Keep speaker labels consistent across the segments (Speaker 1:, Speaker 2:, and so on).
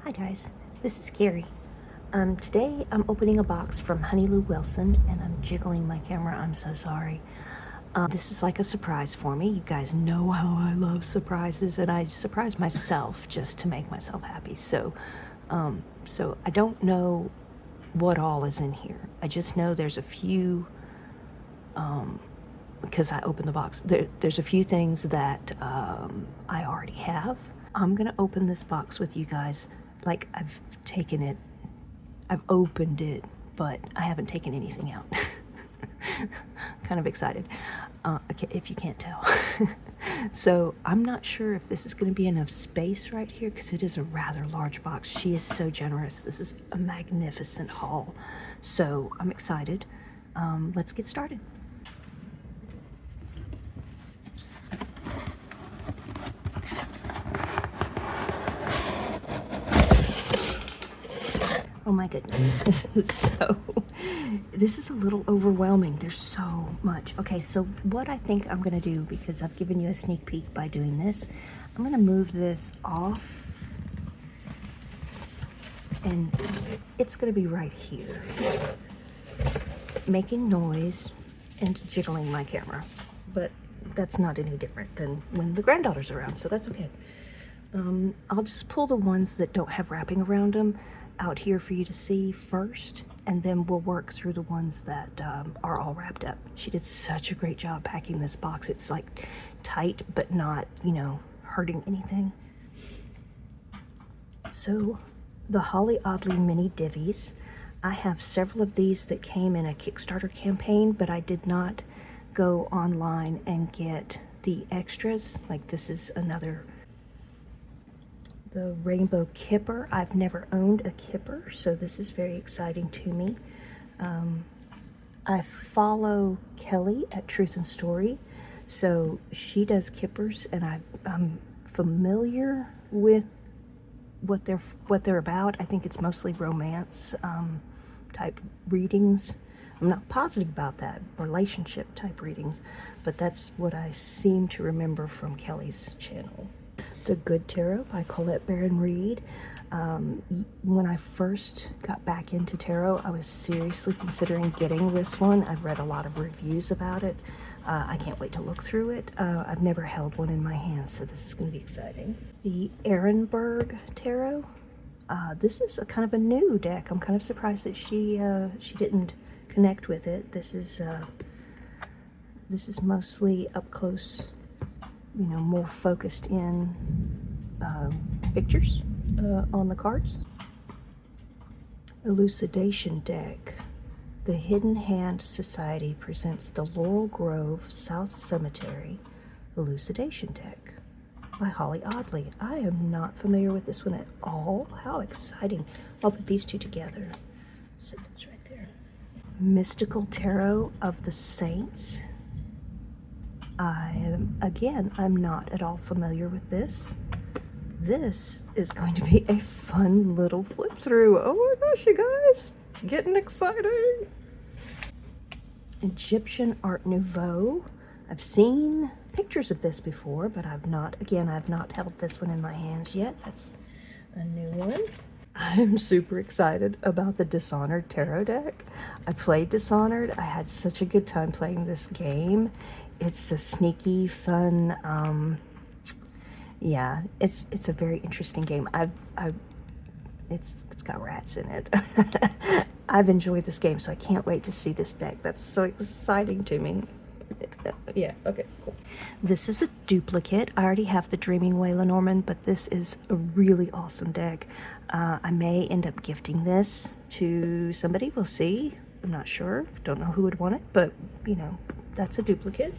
Speaker 1: Hi guys, this is Carrie. Today I'm opening a box from Honey Lou Wilson and I'm jiggling my camera. I'm so sorry. This is like a surprise for me. You guys know how I love surprises and I surprise myself just to make myself happy. So I don't know what all is in here. I just know there's a few, because I opened the box, there's a few things that I already have. I'm gonna open this box with you guys. Like I've opened it, but I haven't taken anything out. Kind of excited, if you can't tell. So I'm not sure if this is going to be enough space right here because it is a rather large box. She is so generous. This is a magnificent haul. So I'm excited. Let's get started. Oh my goodness. This is a little overwhelming. There's so much. Okay, so what I think I'm gonna do, because I've given you a sneak peek by doing this, I'm gonna move this off and it's gonna be right here, making noise and jiggling my camera. But that's not any different than when the granddaughter's around, so that's okay. I'll just pull the ones that don't have wrapping around them out here for you to see first, and then we'll work through the ones that are all wrapped up. She did such a great job packing this box. It's like tight but not, you know, hurting anything. So the Holly Oddly mini divvies, I have several of these that came in a Kickstarter campaign, but I did not go online and get the extras. Like this is another, the Rainbow Kipper. I've never owned a Kipper, so this is very exciting to me. I follow Kelly at Truth and Story, so she does Kippers, and I'm familiar with what they're about. I think it's mostly romance type readings. I'm not positive about that, relationship type readings, but that's what I seem to remember from Kelly's channel. The Good Tarot by Colette Baron Reid. When I first got back into tarot, I was seriously considering getting this one. I've read a lot of reviews about it. I can't wait to look through it. I've never held one in my hands, so this is going to be exciting. The Ehrenberg Tarot. This is a kind of a new deck. I'm kind of surprised that she didn't connect with it. This is mostly up close, you know, more focused in pictures on the cards. Elucidation deck. The Hidden Hand Society presents the Laurel Grove South Cemetery Elucidation deck by Holly Oddly. I am not familiar with this one at all. How exciting. I'll put these two together. Set this right there. Mystical Tarot of the Saints. I'm not at all familiar with this. This is going to be a fun little flip through. Oh my gosh, you guys, it's getting exciting. Egyptian Art Nouveau. I've seen pictures of this before, but I've not held this one in my hands yet. That's a new one. I'm super excited about the Dishonored Tarot deck. I played Dishonored. I had such a good time playing this game. It's a sneaky, fun, yeah, it's a very interesting game. It's got rats in it. I've enjoyed this game, so I can't wait to see this deck. That's so exciting to me. Yeah, okay, cool. This is a duplicate. I already have the Dreaming Waila Norman, but this is a really awesome deck. I may end up gifting this to somebody. We'll see. I'm not sure. Don't know who would want it, but, you know, that's a duplicate.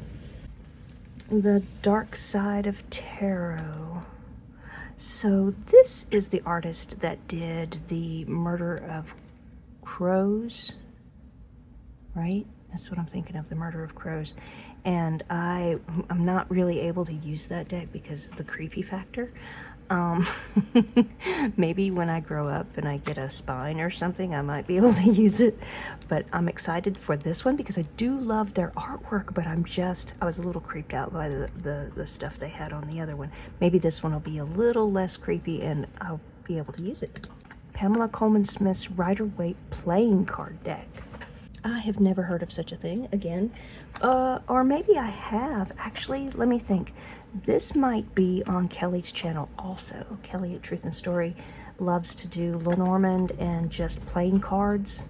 Speaker 1: The Dark Side of Tarot. So this is the artist that did the Murder of Crows, right? That's what I'm thinking of, the Murder of Crows. And I'm not really able to use that deck because of the creepy factor. Maybe when I grow up and I get a spine or something, I might be able to use it. But I'm excited for this one because I do love their artwork, but I was a little creeped out by the stuff they had on the other one. Maybe this one will be a little less creepy and I'll be able to use it. Pamela Coleman Smith's Rider-Waite playing card deck. I have never heard of such a thing, again. Or maybe I have. Actually, let me think. This might be on Kelly's channel also. Kelly at Truth and Story loves to do Lenormand and just playing cards.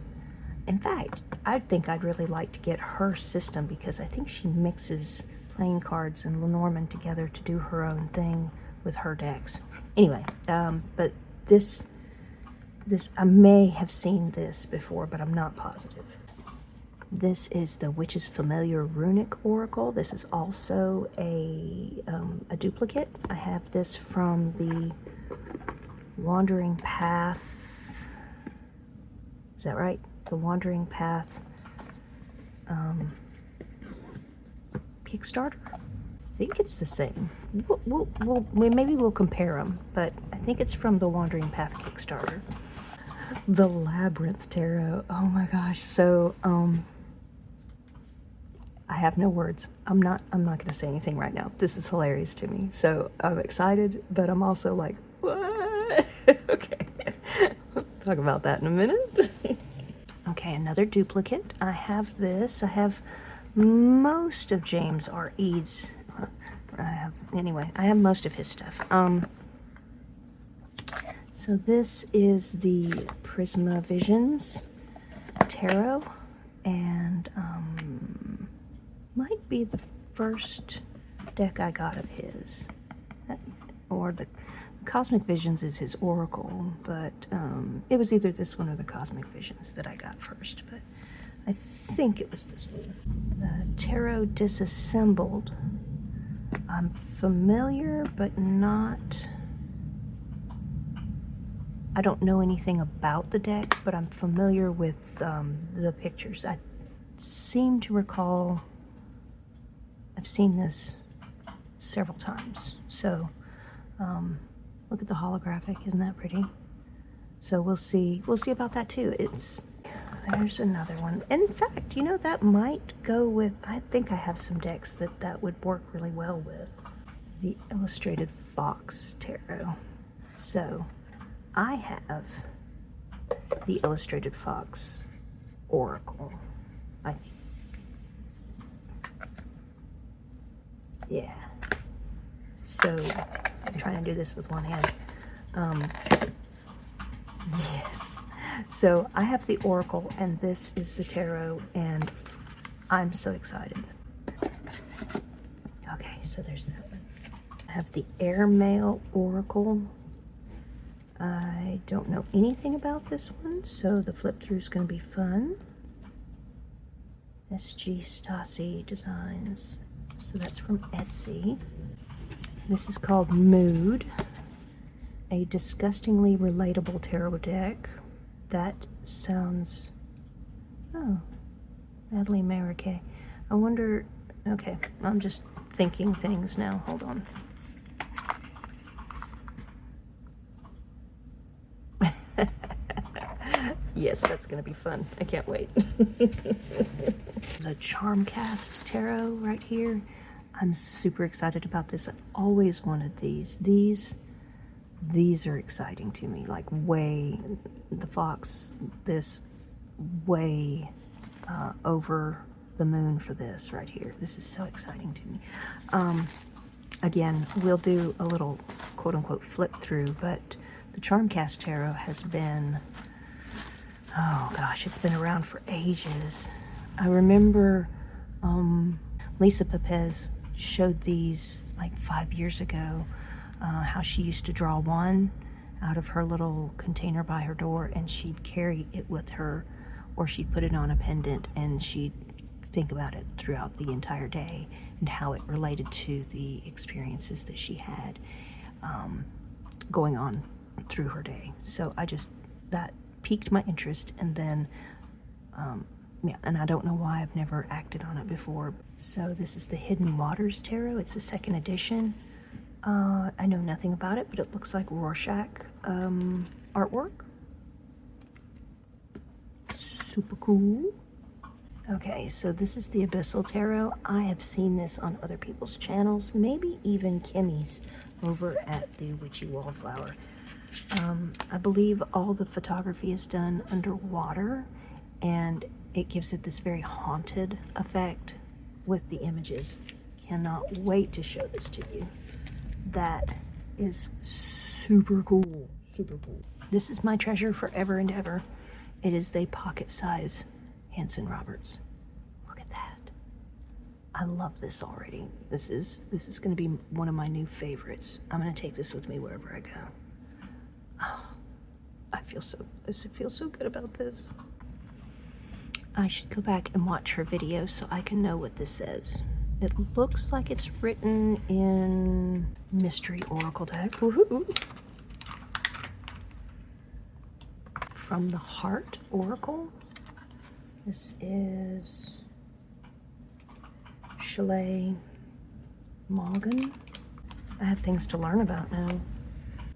Speaker 1: In fact, I think I'd really like to get her system because I think she mixes playing cards and Lenormand together to do her own thing with her decks. Anyway, but this I may have seen this before, but I'm not positive. This is the Witch's Familiar Runic Oracle. This is also a duplicate. I have this from the Wandering Path. Is that right? The Wandering Path Kickstarter. I think it's the same. Maybe we'll compare them, but I think it's from the Wandering Path Kickstarter. The Labyrinth Tarot. Oh my gosh. So I have no words. I'm not going to say anything right now. This is hilarious to me. So I'm excited, but I'm also like, what? Okay. We'll talk about that in a minute. Okay, another duplicate. I have this. I have most of James R. Eads. I have most of his stuff. So this is the Prisma Visions Tarot, and might be the first deck I got of his, or the Cosmic Visions is his Oracle, but it was either this one or the Cosmic Visions that I got first, but I think it was this one. The Tarot Disassembled. I'm familiar, but not... I don't know anything about the deck, but I'm familiar with the pictures. I seem to recall I've seen this several times. So look at the holographic, isn't that pretty? So we'll see about that too. There's another one. In fact, you know, that might go with, I think I have some decks that would work really well with. The Illustrated Fox Tarot. So I have the Illustrated Fox Oracle. Yeah. So I'm trying to do this with one hand. Yes. So I have the Oracle, and this is the Tarot, and I'm so excited. Okay, so there's that one. I have the Airmail Oracle. I don't know anything about this one, so the flip through is going to be fun. SG Stasi Designs. So that's from Etsy. This is called Mood, a disgustingly relatable tarot deck. That sounds... Oh, Natalie Marquet. I wonder... Okay, I'm just thinking things now. Hold on. Yes, that's going to be fun. I can't wait. The Charmcast Tarot right here. I'm super excited about this. I always wanted these. These are exciting to me. Like way, the fox, this way over the moon for this right here. This is so exciting to me. Again, we'll do a little quote-unquote flip through, but the Charmcast Tarot has been... Oh gosh, it's been around for ages. I remember Lisa Pepez showed these like 5 years ago, how she used to draw one out of her little container by her door, and she'd carry it with her, or she'd put it on a pendant, and she'd think about it throughout the entire day and how it related to the experiences that she had going on through her day. So that piqued my interest, and then yeah, and I don't know why I've never acted on it before. So this is the Hidden Waters Tarot. It's a second edition. I know nothing about it, but it looks like Rorschach artwork. Super cool. Okay, so this is the Abyssal Tarot. I have seen this on other people's channels, maybe even Kimmy's over at the Witchy Wallflower. I believe all the photography is done underwater, and it gives it this very haunted effect with the images. Cannot wait to show this to you. That is super cool, super cool. This is my treasure forever and ever. It is the pocket-size Hanson Roberts. Look at that. I love this already. This is going to be one of my new favorites. I'm going to take this with me wherever I go. Oh, I feel so good about this. I should go back and watch her video so I can know what this says. It looks like it's written in Mystery Oracle deck. Woohoo! From the Heart Oracle. This is Chalet Morgan. I have things to learn about now.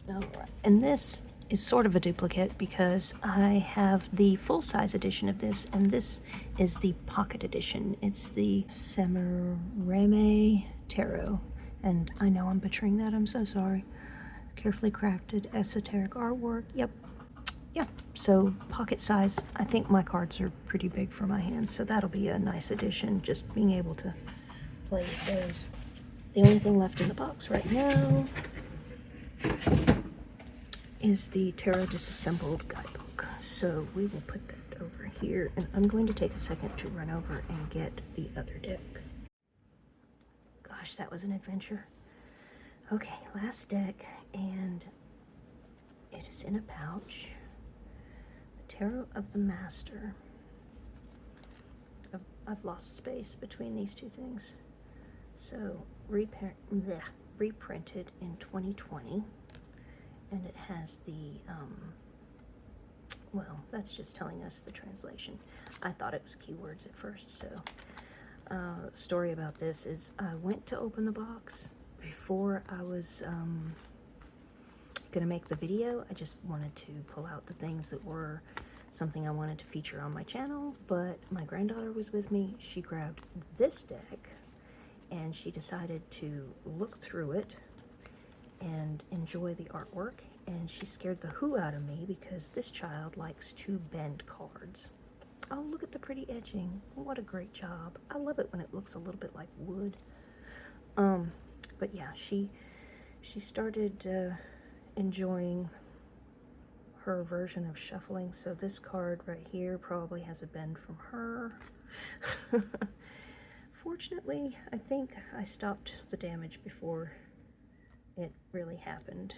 Speaker 1: Alright, and this is sort of a duplicate because I have the full-size edition of this, and this is the pocket edition. It's the Semirame Tarot, and I know I'm butchering that, I'm so sorry. Carefully crafted esoteric artwork. Yep, so pocket size. I think my cards are pretty big for my hands, so that'll be a nice addition, just being able to play with those. The only thing left in the box right now is the Tarot Disassembled guidebook. So we will put that over here, and I'm going to take a second to run over and get the other deck. Gosh, that was an adventure. Okay, last deck, and it is in a pouch. The Tarot of the Master. I've lost space between these two things. So, reprinted in 2020. And it has the, well, that's just telling us the translation. I thought it was keywords at first, so. Story about this is I went to open the box before I was gonna make the video. I just wanted to pull out the things that were something I wanted to feature on my channel, but my granddaughter was with me. She grabbed this deck, and she decided to look through it and enjoy the artwork, and she scared the hoo out of me because this child likes to bend cards. Oh, look at the pretty edging. What a great job. I love it when it looks a little bit like wood. But yeah, she started enjoying her version of shuffling. So this card right here probably has a bend from her. Fortunately, I think I stopped the damage before it really happened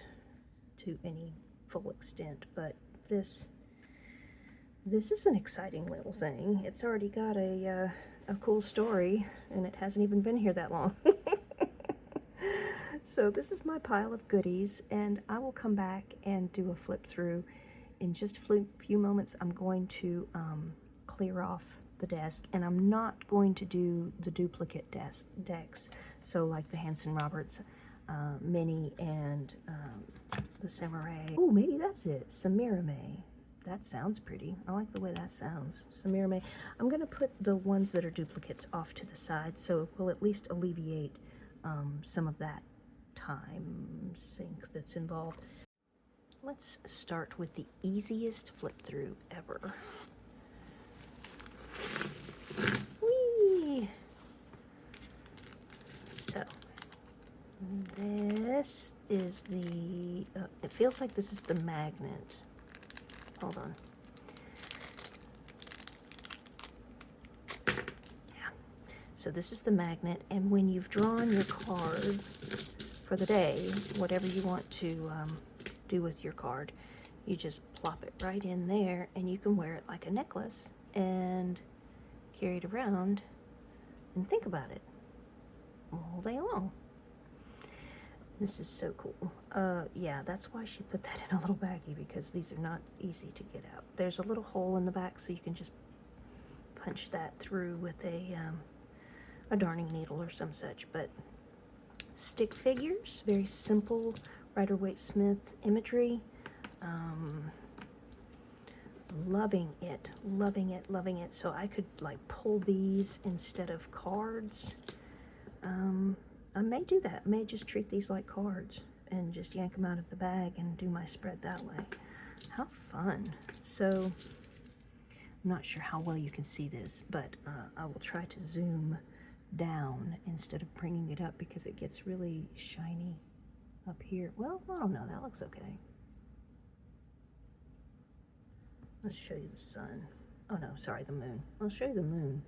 Speaker 1: to any full extent, but this is an exciting little thing. It's already got a cool story, and it hasn't even been here that long. So this is my pile of goodies, and I will come back and do a flip through in just a few moments. I'm going to clear off the desk, and I'm not going to do the duplicate decks, so like the Hanson Roberts Mini and the Semirame. Oh, maybe that's it. Semirame. That sounds pretty. I like the way that sounds. Semirame. I'm going to put the ones that are duplicates off to the side, so it will at least alleviate some of that time sink that's involved. Let's start with the easiest flip through ever. Whee! So, this is the, it feels like this is the magnet. Hold on. Yeah. So this is the magnet, and when you've drawn your card for the day, whatever you want to do with your card, you just plop it right in there, and you can wear it like a necklace and carry it around and think about it all day long. This is so cool. Yeah, that's why she put that in a little baggie, because these are not easy to get out. There's a little hole in the back, so you can just punch that through with a darning needle or some such. But stick figures, very simple Rider-Waite-Smith imagery. Loving it, loving it, loving it. So I could like pull these instead of cards. I may do that. I may just treat these like cards and just yank them out of the bag and do my spread that way. How fun. So I'm not sure how well you can see this, but I will try to zoom down instead of bringing it up because it gets really shiny up here. Well, I don't know, that looks okay. Let's show you the sun. Oh no, sorry, the moon. I'll show you the moon.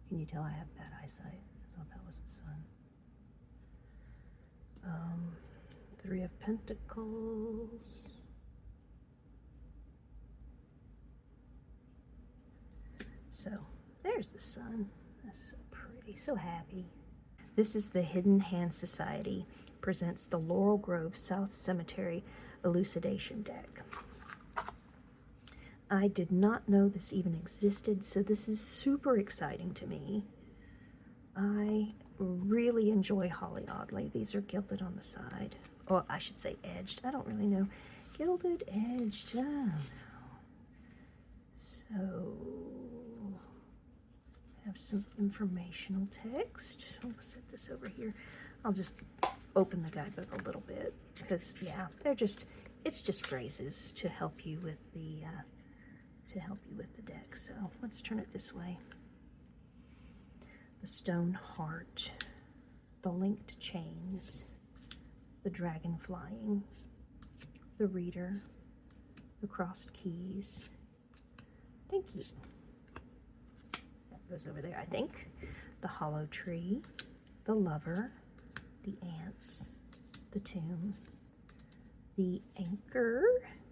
Speaker 1: Can you tell I have bad eyesight? I thought that was the sun. Three of Pentacles. So there's the sun. That's so pretty, so happy. This is the Hidden Hand Society presents the Laurel Grove South Cemetery Elucidation deck. I did not know this even existed, so this is super exciting to me. I really enjoy Holly Oddly. These are gilded on the side. Or I should say edged. I don't really know. Gilded, edged. I don't know. So, I have some informational text. We'll set this over here. I'll just open the guidebook a little bit because, yeah, it's just phrases to help you with the deck. So let's turn it this way. The Stone Heart, the Linked Chains, the Dragon Flying, the Reader, the Crossed Keys. Thank you. That goes over there, I think. The Hollow Tree, the Lover, the Ants, the Tomb, the Anchor,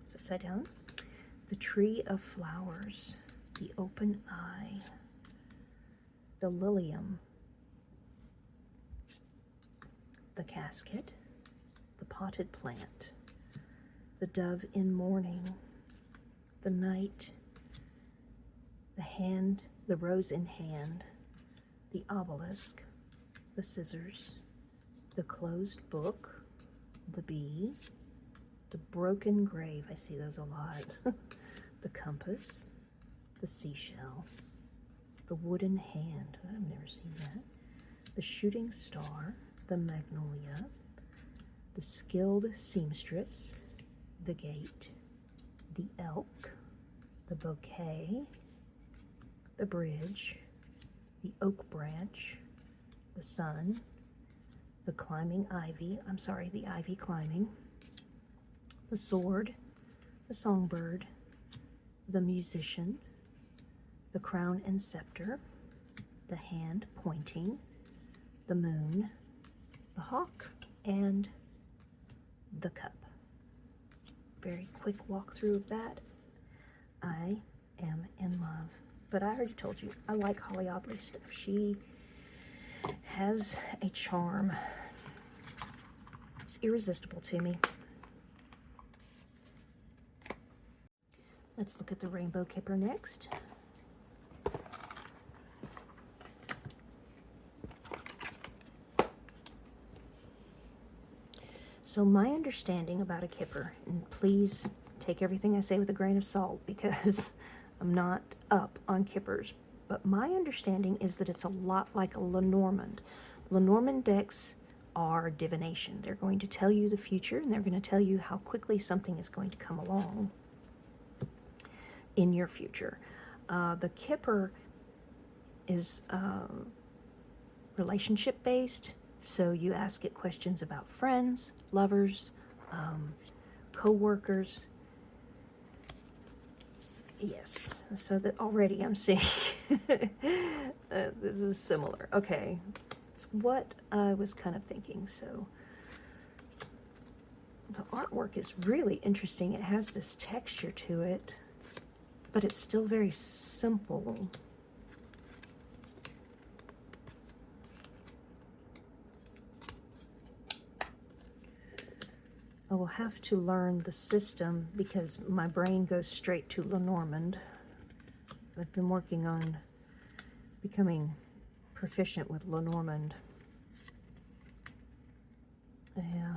Speaker 1: it's upside down, the Tree of Flowers, the Open Eye, the Lilium, the Casket, the Potted Plant, the Dove in Mourning, the Knight, the Hand, the Rose in Hand, the Obelisk, the Scissors, the Closed Book, the Bee, the Broken Grave, I see those a lot, the Compass, the Seashell, the Wooden Hand, I've never seen that, the Shooting Star, the Magnolia, the Skilled Seamstress, the Gate, the Elk, the Bouquet, the Bridge, the Oak Branch, the Sun, the Climbing Ivy, the Ivy Climbing, the Sword, the Songbird, the Musician, the Crown and Scepter, the Hand Pointing, the Moon, the Hawk, and the Cup. Very quick walkthrough of that. I am in love. But I already told you, I like Holly Oddly stuff. She has a charm. It's irresistible to me. Let's look at the Rainbow Kipper next. So my understanding about a Kipper, and please take everything I say with a grain of salt because I'm not up on Kippers, but my understanding is that it's a lot like a Lenormand. Lenormand decks are divination. They're going to tell you the future, and they're going to tell you how quickly something is going to come along in your future. The Kipper is relationship based, so you ask it questions about friends, lovers, co-workers. Yes, so that already I'm seeing this is similar. Okay, it's what I was kind of thinking. So the artwork is really interesting. It has this texture to it, but it's still very simple. I will have to learn the system because my brain goes straight to Lenormand. I've been working on becoming proficient with Lenormand. Yeah.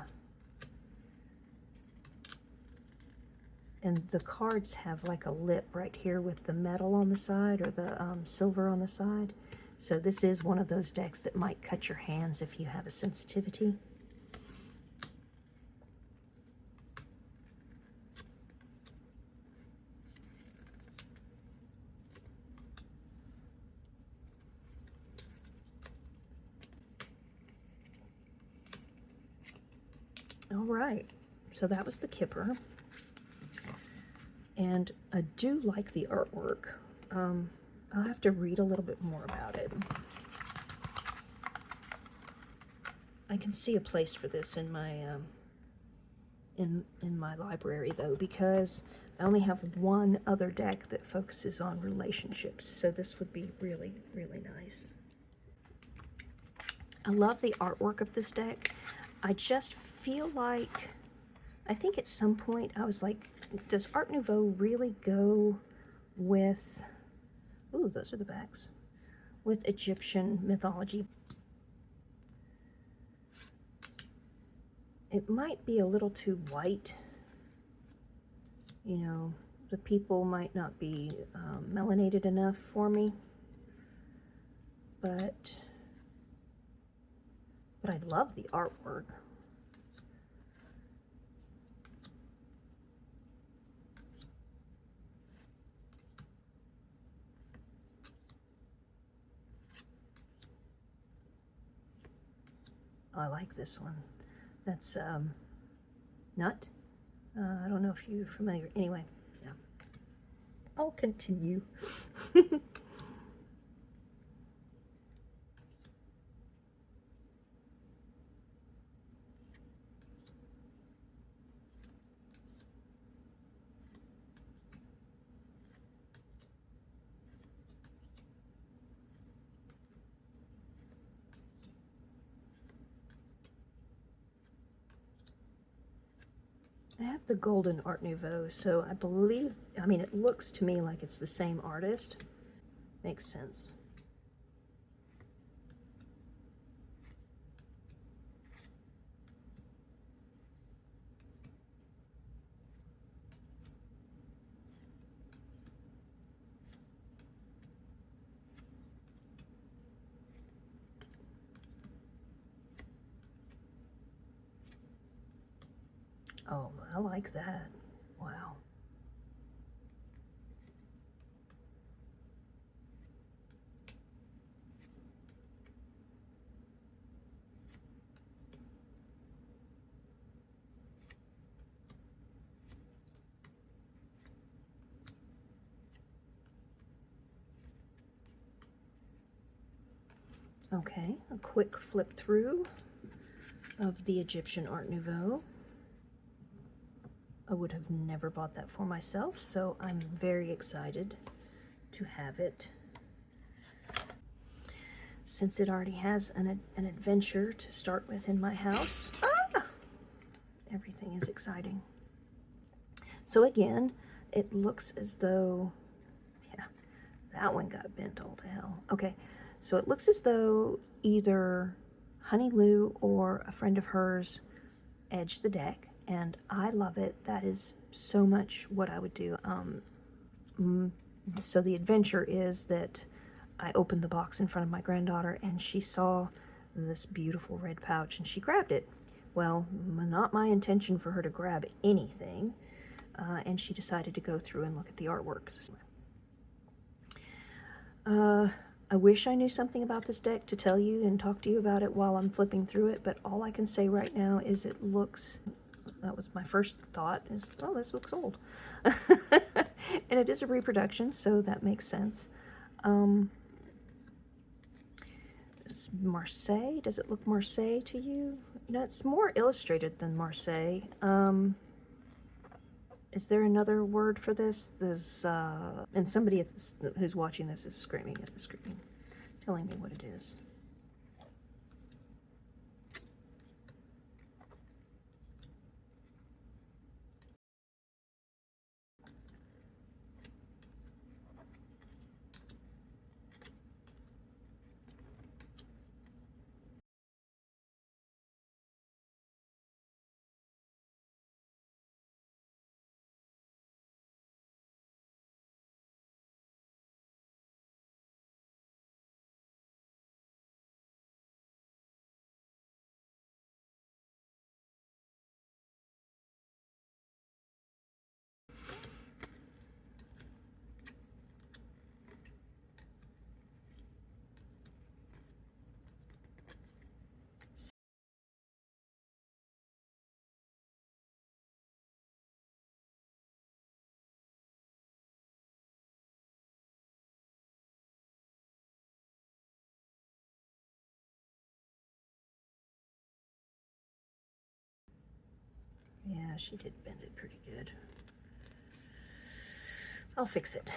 Speaker 1: And the cards have like a lip right here with the metal on the side or the silver on the side. So this is one of those decks that might cut your hands if you have a sensitivity. All right, so that was the Kipper. And I do like the artwork. I'll have to read a little bit more about it. I can see a place for this in my in my library, though, because I only have one other deck that focuses on relationships, so this would be really, really nice. I love the artwork of this deck. I just feel like, I think at some point I was like, does Art Nouveau really go with, ooh, those are the backs, with Egyptian mythology? It might be a little too white. You know, the people might not be melanated enough for me, but I love the artwork. I like this one. That's Nut. I don't know if you're familiar. Anyway, yeah. I'll continue. I have the golden Art Nouveau, so I believe, I mean, it looks to me like it's the same artist. Makes sense. Oh, I like that. Wow. Okay, a quick flip through of the Egyptian Art Nouveau. I would have never bought that for myself, so I'm very excited to have it. Since it already has an adventure to start with in my house, everything is exciting. So again, it looks as though, yeah, that one got bent all to hell. Okay, so it looks as though either Honey Lou or a friend of hers edged the deck, and I love it. That is so much what I would do. So the adventure is that I opened the box in front of my granddaughter, and she saw this beautiful red pouch, and she grabbed it. Well, not my intention for her to grab anything, and she decided to go through and look at the artwork. I wish I knew something about this deck to tell you and talk to you about it while I'm flipping through it, but all I can say right now is it looks, that was my first thought, is, oh, this looks old. And it is a reproduction, so that makes sense. It's Marseille. Does it look Marseille to you? No, it's more illustrated than Marseille. Is there another word for this? There's, and somebody who's watching this is screaming at the screen, telling me what it is. Yeah, she did bend it pretty good. I'll fix it.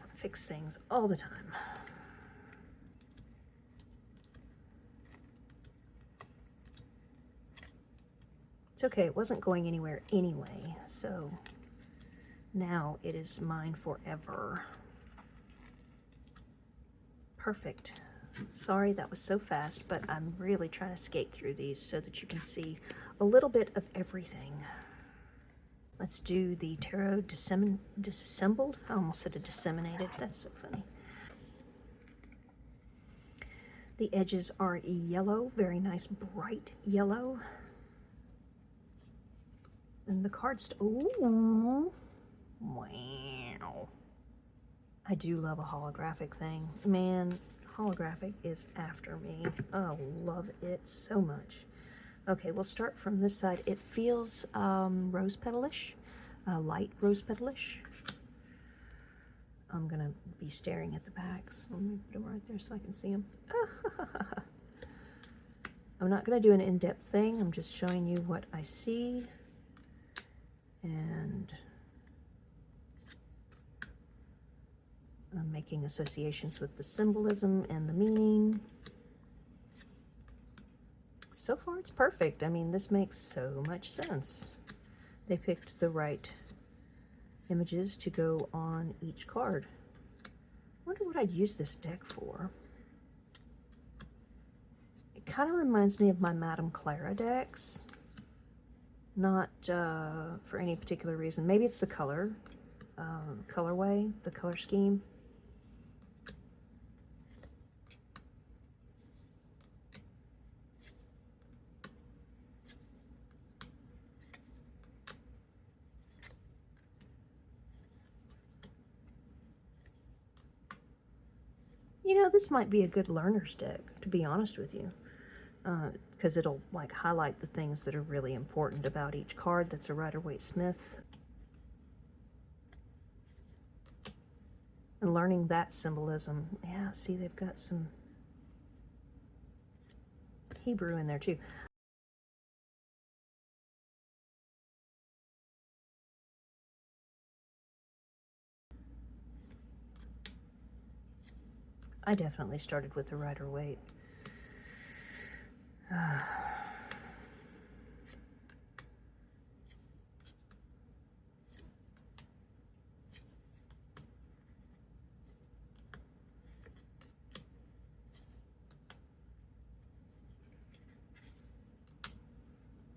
Speaker 1: I fix things all the time. It's okay, it wasn't going anywhere anyway, so now it is mine forever. Perfect. Sorry that was so fast, but I'm really trying to skate through these so that you can see a little bit of everything. Let's do the tarot disassembled. I almost said a disseminated. That's so funny. The edges are yellow, very nice bright yellow. And the cards, ooh, wow. I do love a holographic thing. Man, holographic is after me. I love it so much. Okay, we'll start from this side. It feels rose petalish, light rose petalish. I'm gonna be staring at the backs. Let me put them right there so I can see them. I'm not gonna do an in-depth thing. I'm just showing you what I see. And I'm making associations with the symbolism and the meaning. So far it's perfect. I mean, this makes so much sense. They picked the right images to go on each card. I wonder what I'd use this deck for. It kind of reminds me of my Madame Clara decks. Not for any particular reason. Maybe it's the color, colorway, the color scheme. You know, this might be a good learner's deck, to be honest with you. Because it'll like highlight the things that are really important about each card that's a Rider-Waite-Smith. And learning that symbolism. Yeah, see, they've got some Hebrew in there too. I definitely started with the Rider-Waite.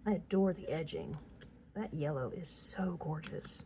Speaker 1: I adore the edging. That yellow is so gorgeous.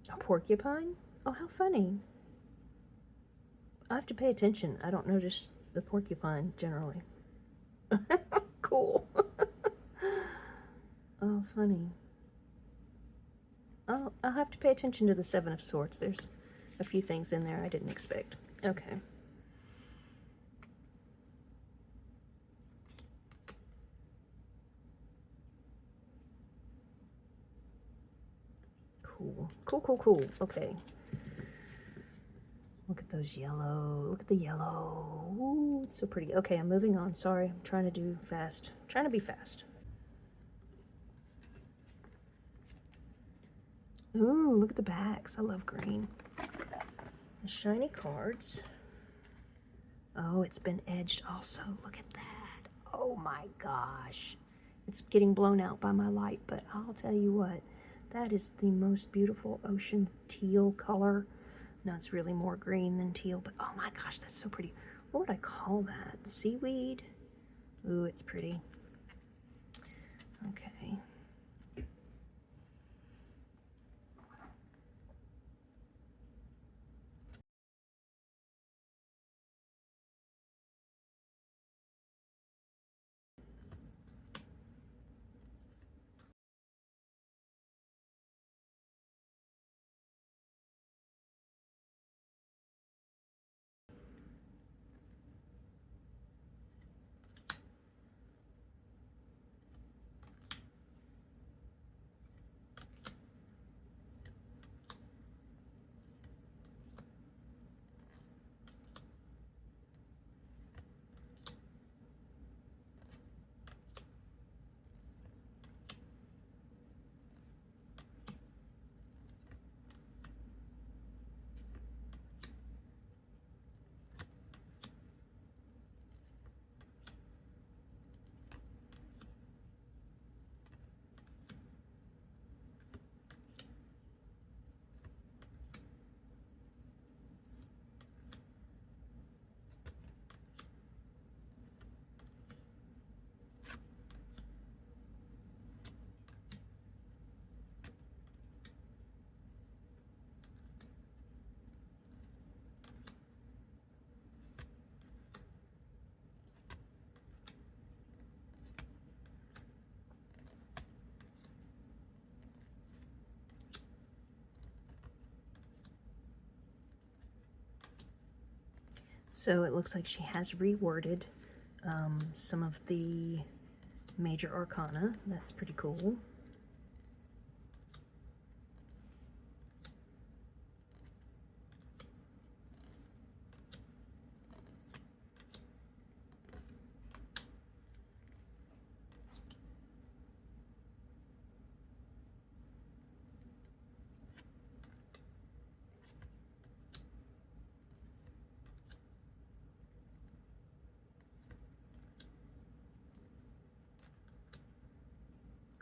Speaker 1: A porcupine? Oh, how funny. I have to pay attention. I don't notice the porcupine generally. Cool. Oh, funny. Oh, I'll have to pay attention to the Seven of Swords. There's a few things in there I didn't expect. Okay. Cool. Cool, cool, cool. Okay. Look at those yellow. Look at the yellow. Ooh, it's so pretty. Okay, I'm moving on. Sorry, I'm trying to do fast. I'm trying to be fast. Ooh, look at the backs. I love green. The shiny cards. Oh, it's been edged also. Look at that. Oh my gosh. It's getting blown out by my light, but I'll tell you what. That is the most beautiful ocean teal color. Now it's really more green than teal, but oh my gosh, that's so pretty. what would I call that? Seaweed? Ooh, it's pretty. Okay. So it looks like she has reworded some of the major arcana. That's pretty cool.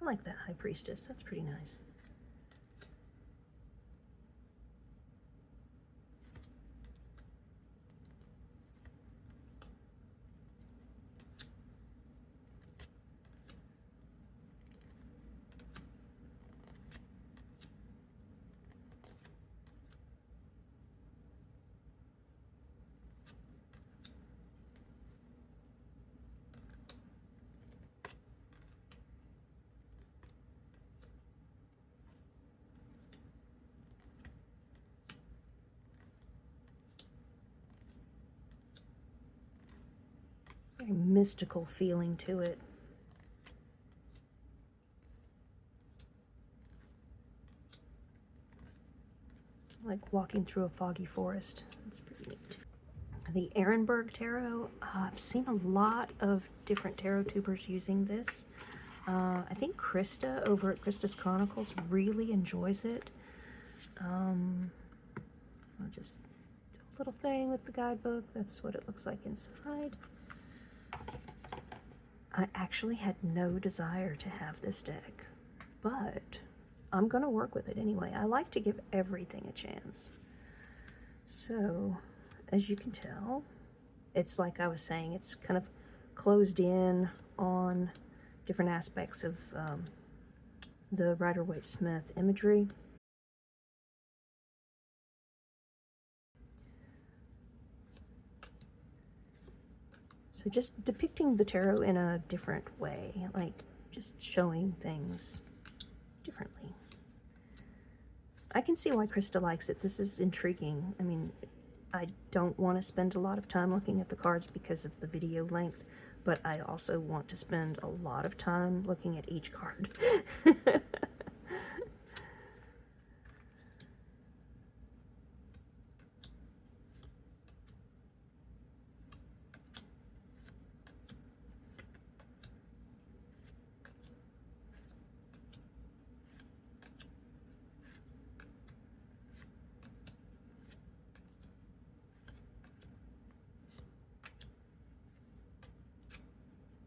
Speaker 1: I like that High Priestess. That's pretty nice. Very mystical feeling to it. Like walking through a foggy forest. It's pretty neat. The Ehrenberg Tarot, I've seen a lot of different tarot tubers using this. I think Krista over at Krista's Chronicles really enjoys it. I'll just do a little thing with the guidebook. That's what it looks like inside. I actually had no desire to have this deck, but I'm gonna work with it anyway. I like to give everything a chance. So, as you can tell, it's like I was saying, it's kind of closed in on different aspects of the Rider-Waite-Smith imagery. So just depicting the tarot in a different way, like just showing things differently. I can see why Krista likes it. This is intriguing. I mean, I don't want to spend a lot of time looking at the cards because of the video length, but I also want to spend a lot of time looking at each card.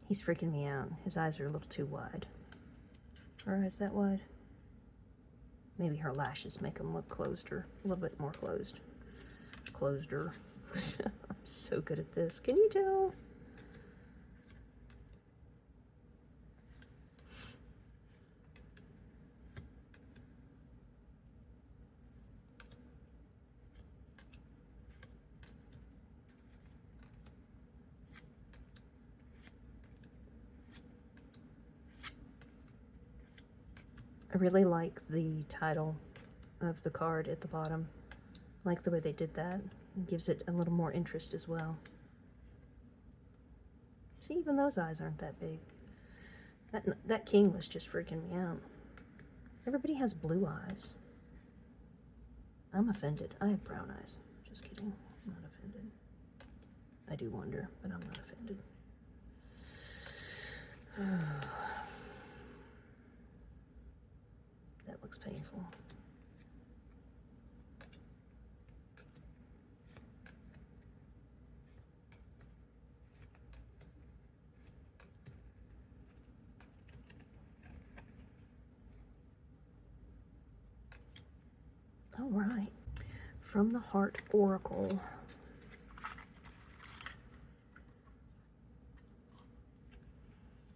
Speaker 1: He's freaking me out. His eyes are a little too wide. Her eyes that wide? Maybe her lashes make them look closer, a little bit more closed. Closer. I'm so good at this. Can you tell? I really like the title of the card at the bottom. I like the way they did that. It gives it a little more interest as well. See, even those eyes aren't that big. That king was just freaking me out. Everybody has blue eyes. I'm offended. I have brown eyes. Just kidding. I'm not offended. I do wonder, but I'm not offended. That looks painful. All right. From the Heart Oracle.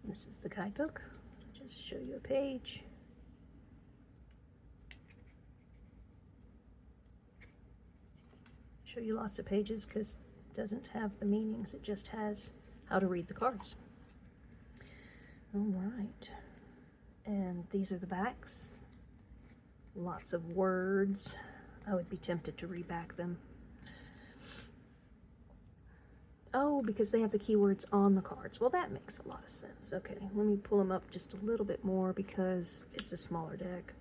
Speaker 1: This is the guidebook. Just show you a page. Show you lots of pages because it doesn't have the meanings. It just has how to read the cards. All right. And these are the backs. Lots of words. I would be tempted to reback them. Oh, because they have the keywords on the cards. Well, that makes a lot of sense. Okay, let me pull them up just a little bit more because it's a smaller deck.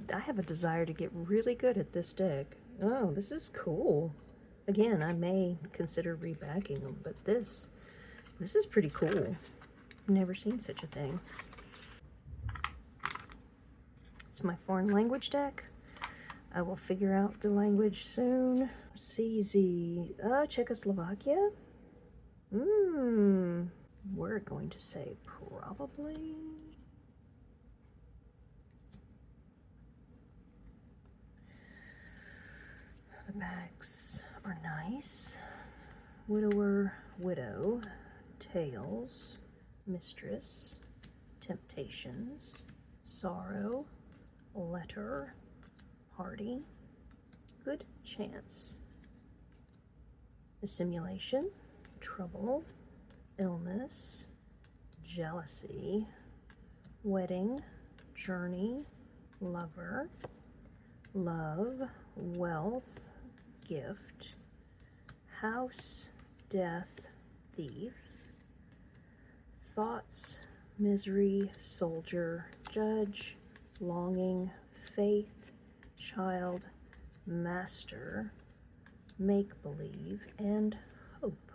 Speaker 1: I have a desire to get really good at this deck. Oh, this is cool. Again, I may consider rebacking them, but this is pretty cool. Never seen such a thing. It's my foreign language deck. I will figure out the language soon. CZ, Czechoslovakia? We're going to say probably. The backs are nice. Widower, widow, tales, mistress, temptations, sorrow, letter, party, good chance, dissimulation, trouble, illness, jealousy, wedding, journey, lover, love, wealth, gift, house, death, thief, thoughts, misery, soldier, judge, longing, faith, child, master, make-believe, and hope.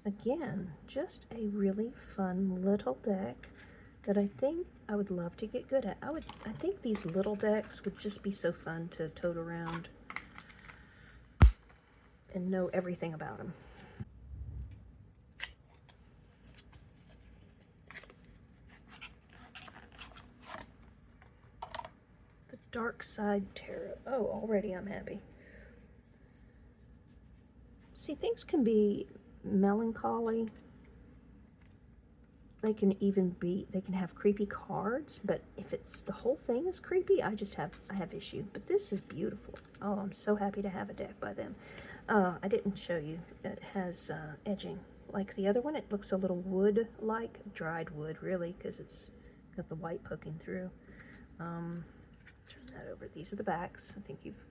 Speaker 1: Again, just a really fun little deck that I think I would love to get good at. I think these little decks would just be so fun to tote around and know everything about them. The Dark Side Tarot. Oh, already I'm happy. See, things can be melancholy. They can have creepy cards, but if it's the whole thing is creepy, I have issue. But this is beautiful. Oh, I'm so happy to have a deck by them. I didn't show you. It has edging. Like the other one, it looks a little wood-like, dried wood, really, because it's got the white poking through. Turn that over. These are the backs. I think you've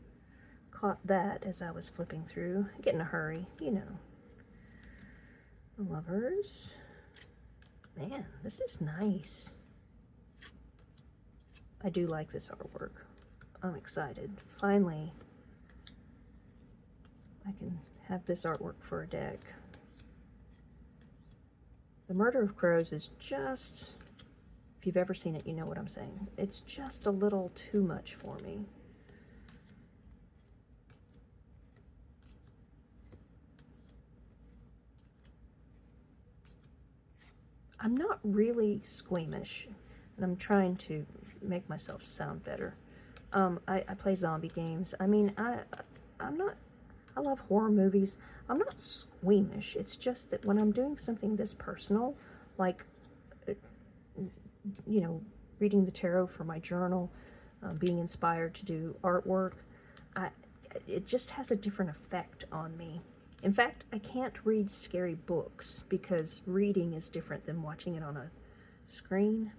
Speaker 1: caught that as I was flipping through. Get in a hurry, you know. The lovers. Man, this is nice. I do like this artwork. I'm excited. Finally, I can have this artwork for a deck. The Murder of Crows is just, if you've ever seen it, you know what I'm saying. It's just a little too much for me. I'm not really squeamish, and I'm trying to make myself sound better. I play zombie games. I mean, I'm not, I love horror movies. I'm not squeamish. It's just that when I'm doing something this personal, like, you know, reading the tarot for my journal, being inspired to do artwork, it just has a different effect on me. In fact, I can't read scary books because reading is different than watching it on a screen.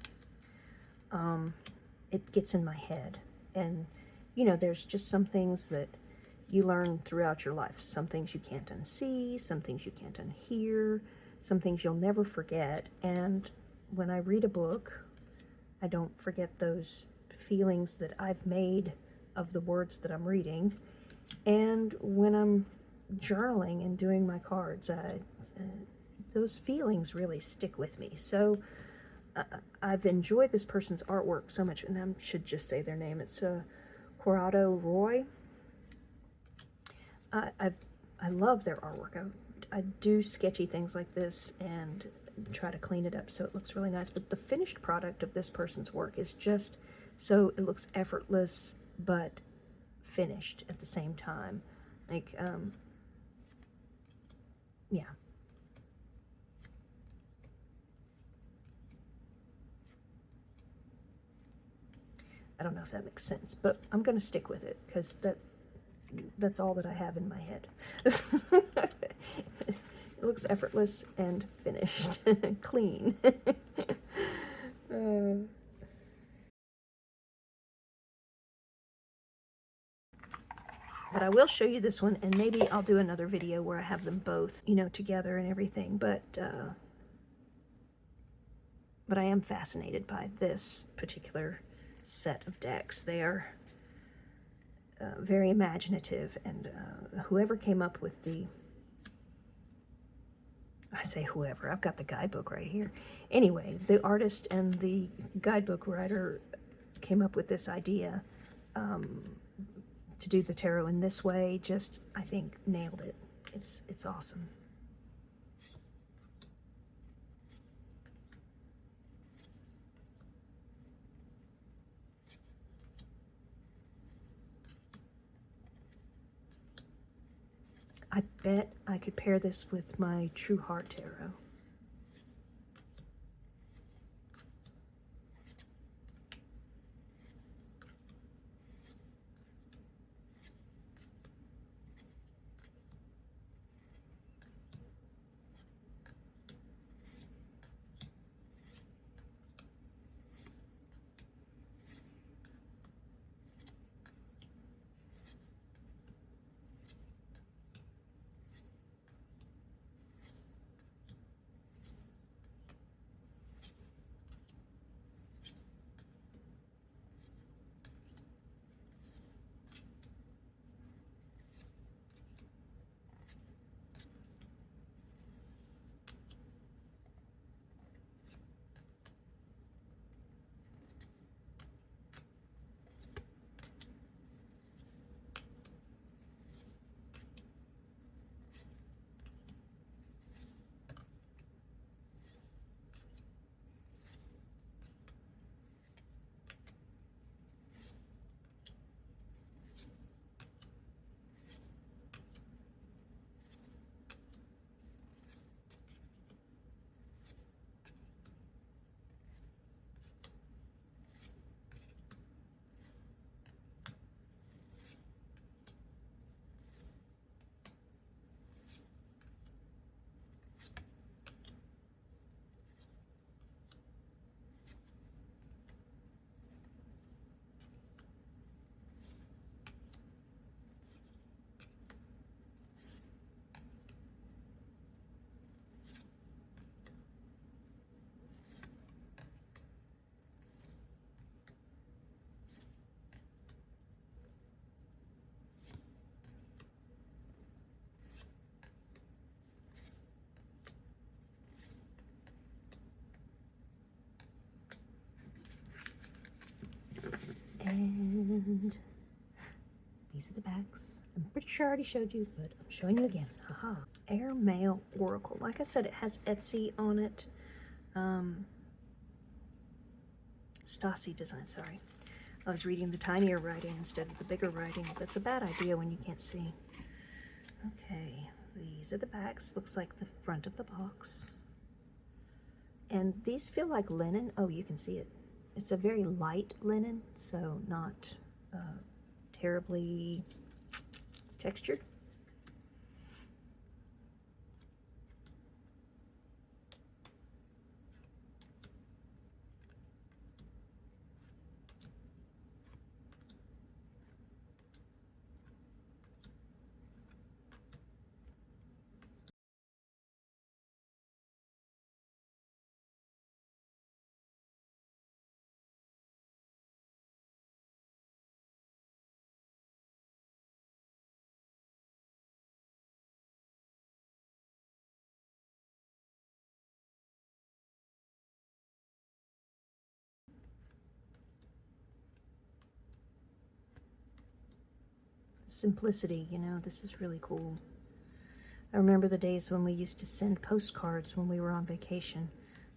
Speaker 1: It gets in my head. And, you know, there's just some things that you learn throughout your life. Some things you can't unsee, some things you can't unhear, some things you'll never forget. And when I read a book, I don't forget those feelings that I've made of the words that I'm reading. And when I'm journaling and doing my cards, those feelings really stick with me. So I've enjoyed this person's artwork so much, and I should just say their name. It's Corrado Roy. I love their artwork. I do sketchy things like this and try to clean it up so it looks really nice, but the finished product of this person's work is just so it looks effortless but finished at the same time. Like, yeah. I don't know if that makes sense, but I'm going to stick with it because that's all that I have in my head. It looks effortless and finished, clean. But I will show you this one, and maybe I'll do another video where I have them both, you know, together and everything. But I am fascinated by this particular set of decks. They are very imaginative, and whoever came up with the, I say whoever, I've got the guidebook right here. Anyway, the artist and the guidebook writer came up with this idea to do the tarot in this way. Just, I think, nailed it. It's awesome. I bet I could pair this with my True Heart Tarot. And these are the backs. I'm pretty sure I already showed you, but I'm showing you again. Haha. Airmail Oracle. Like I said, it has Etsy on it. Stasi design, sorry. I was reading the tinier writing instead of the bigger writing. That's a bad idea when you can't see. Okay, these are the backs. Looks like the front of the box. And these feel like linen. Oh, you can see it. It's a very light linen, so not terribly textured. Simplicity, you know, this is really cool. I remember the days when we used to send postcards when we were on vacation.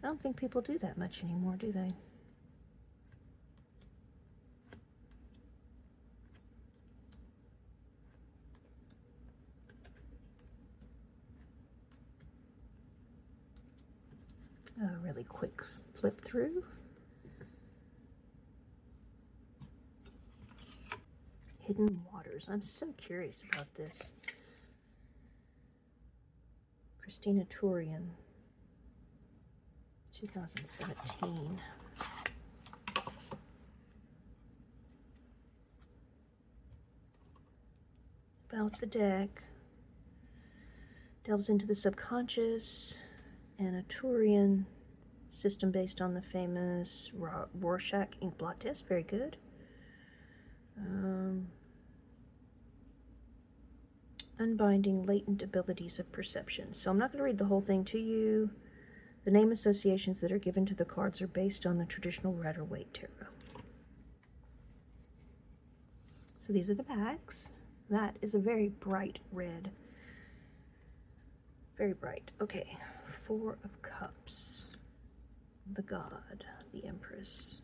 Speaker 1: I don't think people do that much anymore, do they? A really quick flip through. Hidden Waters. I'm so curious about this. Christina Turian, 2017. About the deck. Delves into the subconscious. And a Turian system based on the famous Rorschach ink blot test. Very good. Unbinding latent abilities of perception. So I'm not going to read the whole thing to you. The name associations that are given to the cards are based on the traditional Rider-Waite tarot. So these are the backs. That is a very bright red. Very bright. Okay, Four of Cups. The God, the Empress.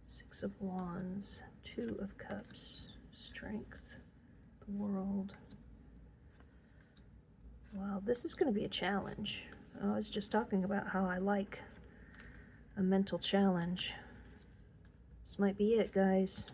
Speaker 1: Six of Wands. Two of Cups. Strength. The World. Wow, this is going to be a challenge. I was just talking about how I like a mental challenge. This might be it, guys.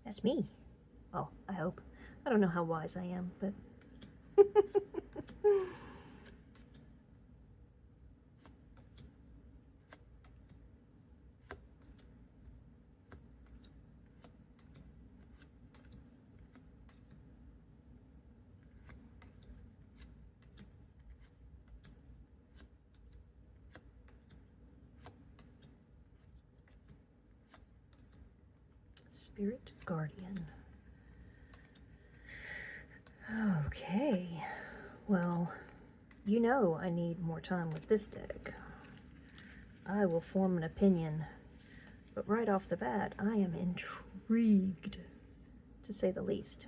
Speaker 1: That's me. Well, I hope. I don't know how wise I am, but... Spirit Guardian. Okay. Well, you know I need more time with this deck. I will form an opinion. But right off the bat, I am intrigued, to say the least.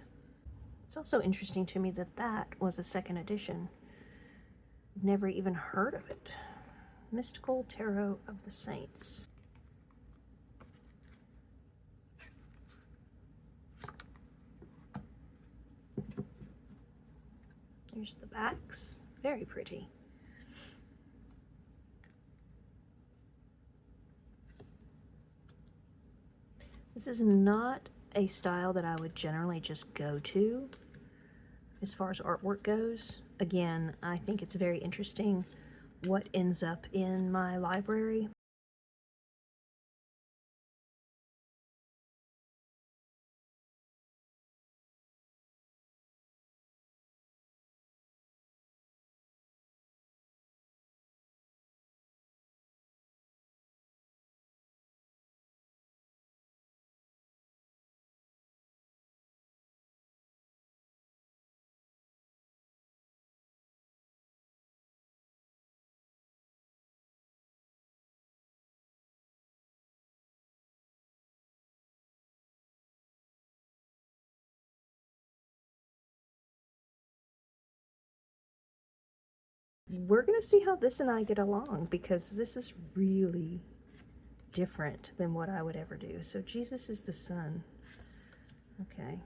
Speaker 1: It's also interesting to me that that was a second edition. Never even heard of it. Mystical Tarot of the Saints. Here's the backs. Very pretty. This is not a style that I would generally just go to as far as artwork goes. Again, I think it's very interesting what ends up in my library. We're going to see how this and I get along, because this is really different than what I would ever do. So Jesus is the Son. Okay.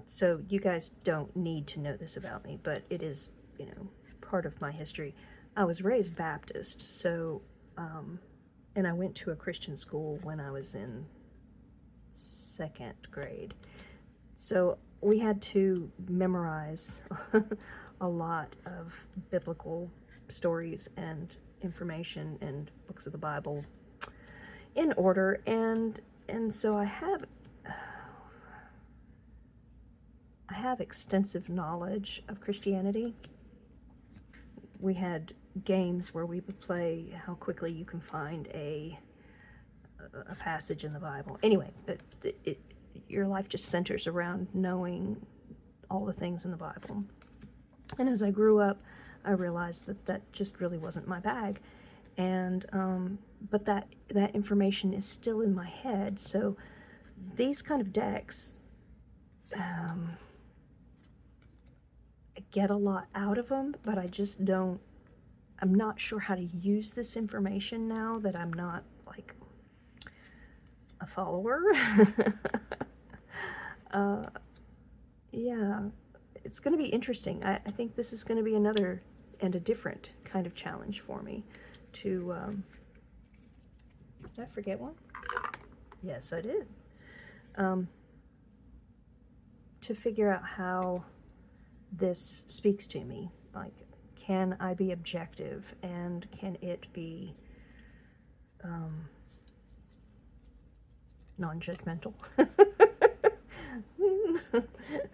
Speaker 1: So you guys don't need to know this about me, but it is, you know, part of my history. I was raised Baptist, so, and I went to a Christian school when I was in 2nd grade. So we had to memorize a lot of biblical stories and information and books of the Bible in order, and so I have extensive knowledge of Christianity. We had games where we would play how quickly you can find a passage in the Bible. Anyway, your life just centers around knowing all the things in the Bible. And as I grew up, I realized that that just really wasn't my bag. And but that information is still in my head. So these kind of decks, I get a lot out of them, but I just don't, I'm not sure how to use this information now that I'm not like a follower. Yeah, it's going to be interesting. I think this is going to be another and a different kind of challenge for me to, did I forget one? Yes, I did. To figure out how this speaks to me. Like, can I be objective, and can it be non-judgmental?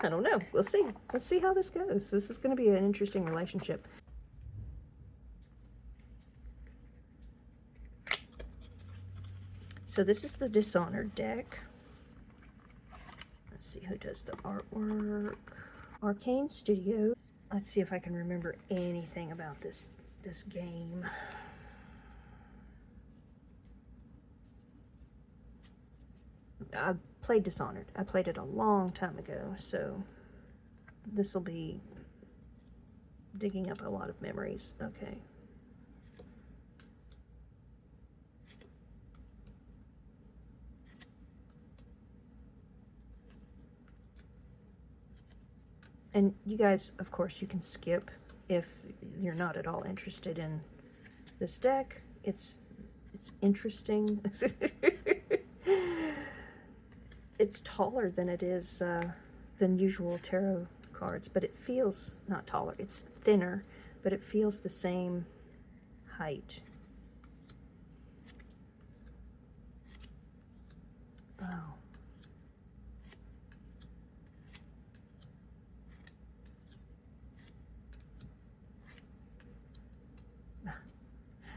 Speaker 1: I don't know. We'll see. Let's see how this goes. This is going to be an interesting relationship. So this is the Dishonored deck. Let's see who does the artwork. Arcane Studio. Let's see if I can remember anything about this game. I played Dishonored. I played it a long time ago, so this will be digging up a lot of memories. Okay. And you guys, of course, you can skip if you're not at all interested in this deck. It's interesting. It's taller than it is than usual tarot cards, but it feels not taller. It's thinner, but it feels the same height. Oh.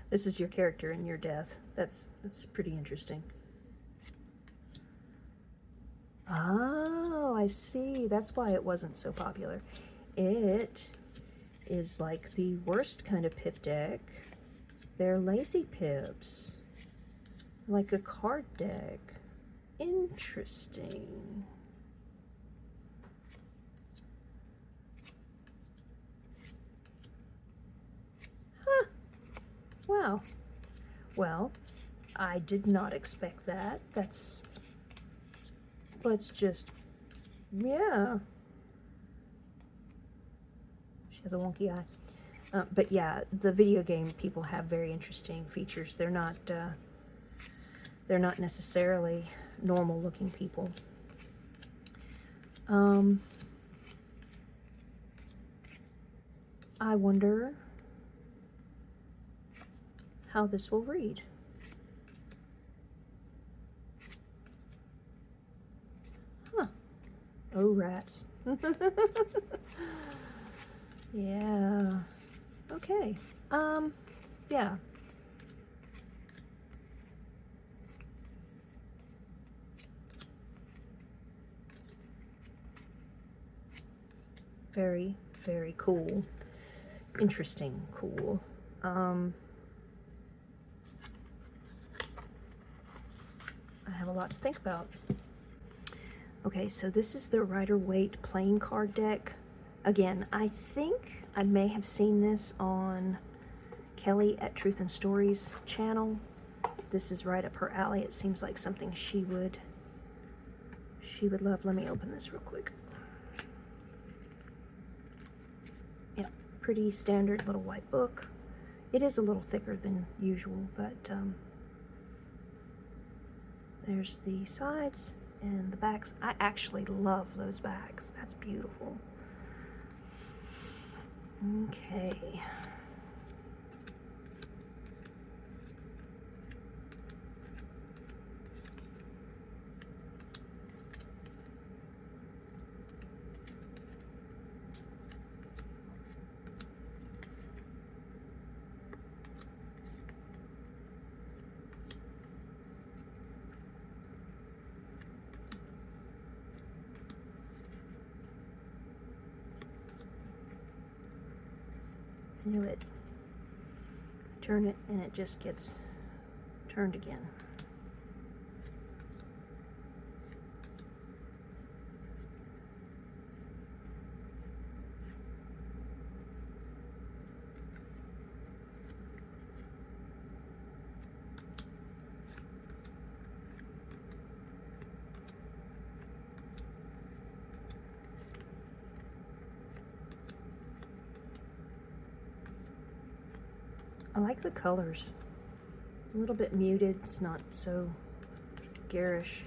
Speaker 1: This is your character in your death. That's pretty interesting. Oh, I see. That's why it wasn't so popular. It is like the worst kind of pip deck. They're lazy pips. Like a card deck. Interesting. wow. Well, I did not expect that. Let's just, yeah. She has a wonky eye. But yeah, the video game people have very interesting features. They're not necessarily normal looking people. I wonder how this will read. Huh. Oh, rats. Yeah. Okay. Yeah. Very, very cool. Interesting, cool. I have a lot to think about. Okay, so this is the Rider-Waite playing card deck. Again, I think I may have seen this on Kelly at Truth and Stories channel. This is right up her alley. It seems like something she would love. Let me open this real quick. Yeah, pretty standard little white book. It is a little thicker than usual, but there's the sides and the backs. I actually love those backs. That's beautiful. Okay. Knew it. Turn it and it just gets turned again. I like the colors. A little bit muted. It's not so garish.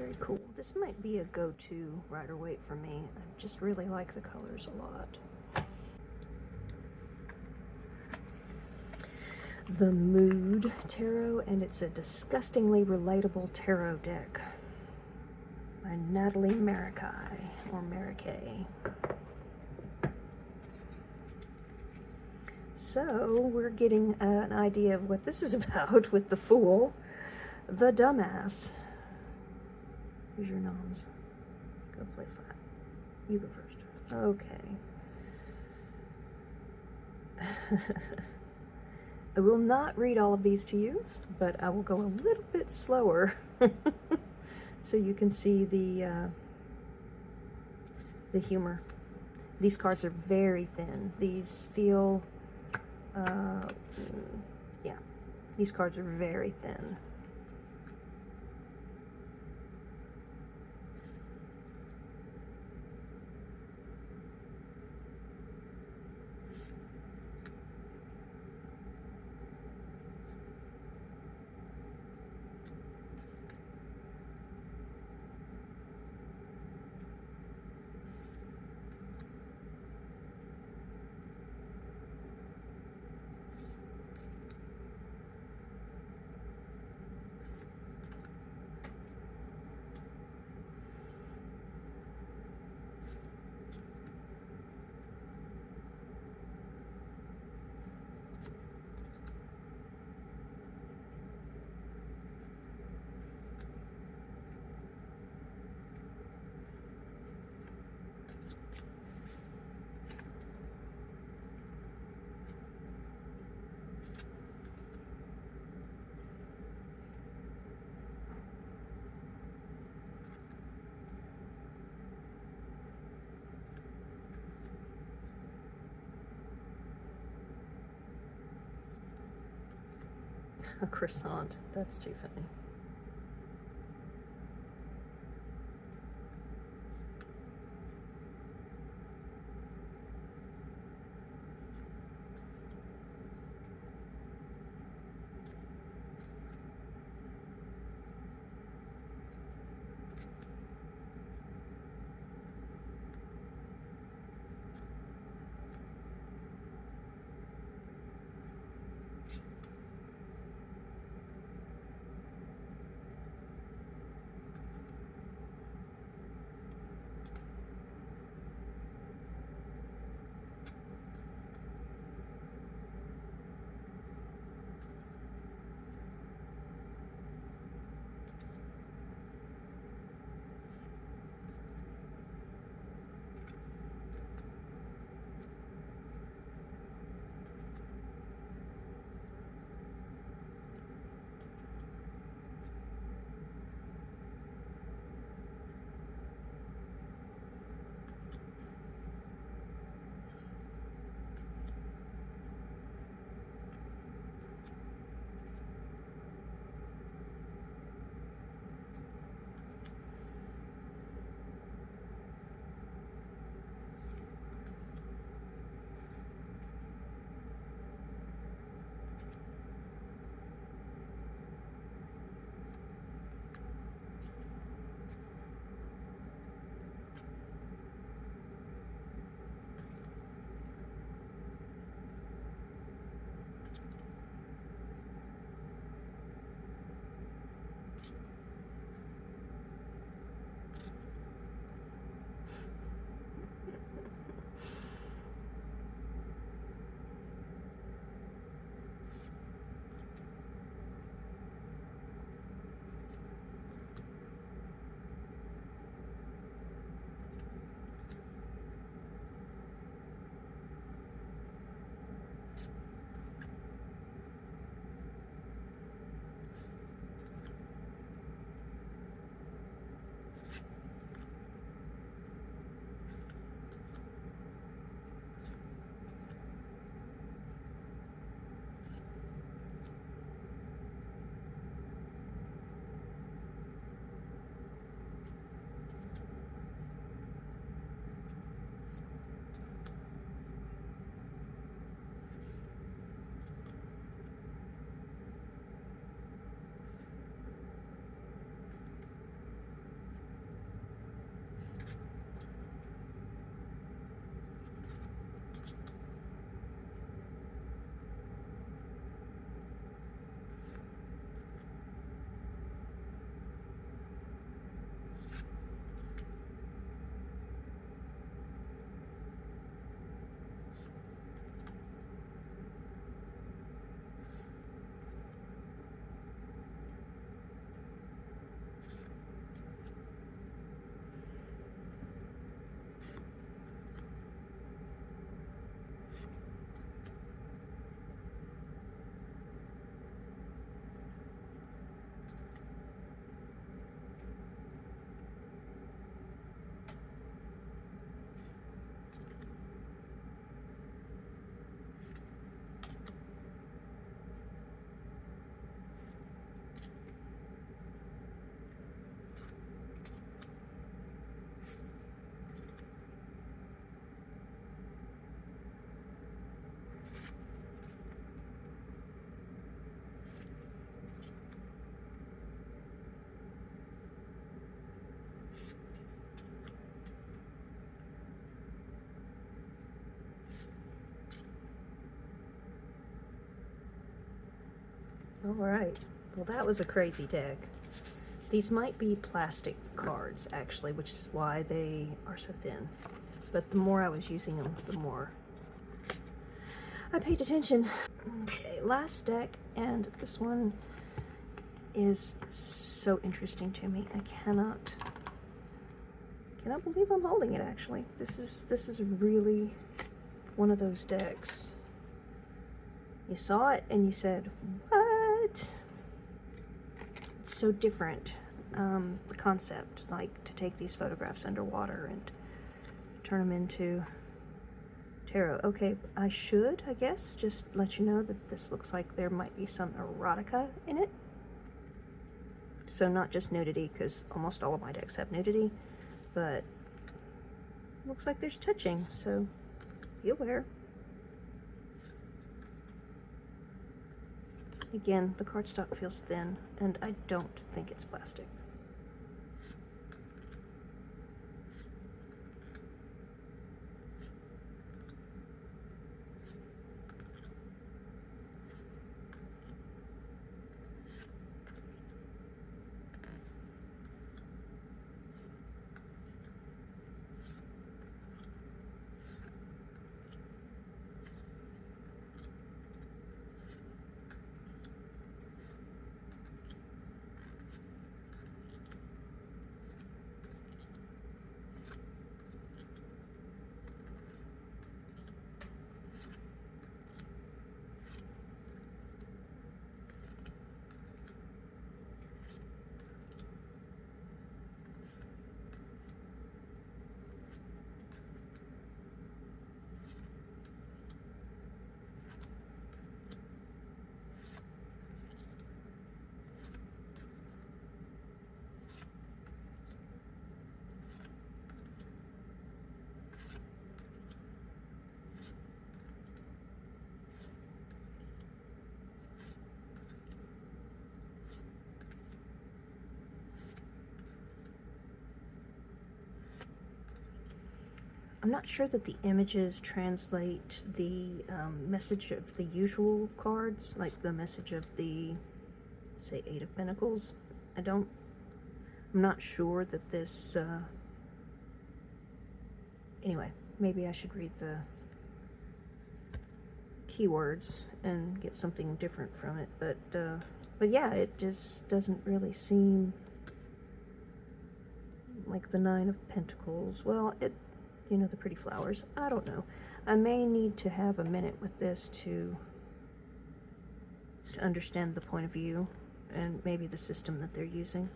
Speaker 1: very cool. This might be a go-to Rider-Waite for me. I just really like the colors a lot. The Mood Tarot, and it's a disgustingly relatable tarot deck by Natalie Maracay, or Maracay. So we're getting an idea of what this is about with the Fool, the Dumbass. Who's your noms? Go play flat. You go first. Okay. I will not read all of these to you, but I will go a little bit slower so you can see the humor. These cards are very thin. These feel, yeah, these cards are very thin. A croissant. That's too funny. All right. Well, that was a crazy deck. These might be plastic cards, actually, which is why they are so thin. But the more I was using them, the more I paid attention. Okay, last deck, and this one is so interesting to me. I cannot believe I'm holding it, actually. This is really one of those decks. You saw it and you said, what? It's so different. The concept, like to take these photographs underwater and turn them into tarot. Okay, I should, I guess, just let you know that this looks like there might be some erotica in it. So not just nudity, because almost all of my decks have nudity, but looks like there's touching, so be aware. Again, the cardstock feels thin, and I don't think it's plastic. I'm not sure that the images translate the message of the usual cards, like the message of the, say, Eight of Pentacles. I'm not sure that this, anyway, maybe I should read the keywords and get something different from it, but yeah, it just doesn't really seem like the Nine of Pentacles. Well, you know, the pretty flowers. I don't know. I may need to have a minute with this to understand the point of view and maybe the system that they're using.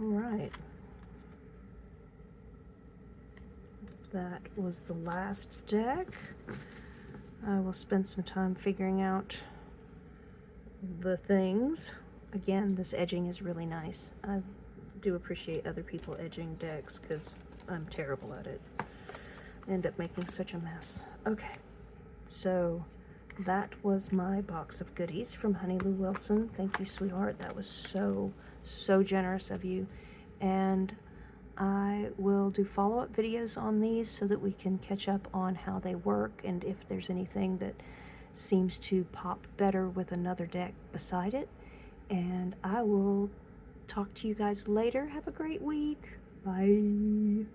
Speaker 1: All right. That was the last deck. I will spend some time figuring out the things. Again, this edging is really nice. I do appreciate other people edging decks because I'm terrible at it. I end up making such a mess. Okay, so that was my box of goodies from Honey Lou Wilson. Thank you, sweetheart. That was so generous of you. And I will do follow-up videos on these so that we can catch up on how they work and if there's anything that seems to pop better with another deck beside it. And I will talk to you guys later. Have a great week. Bye.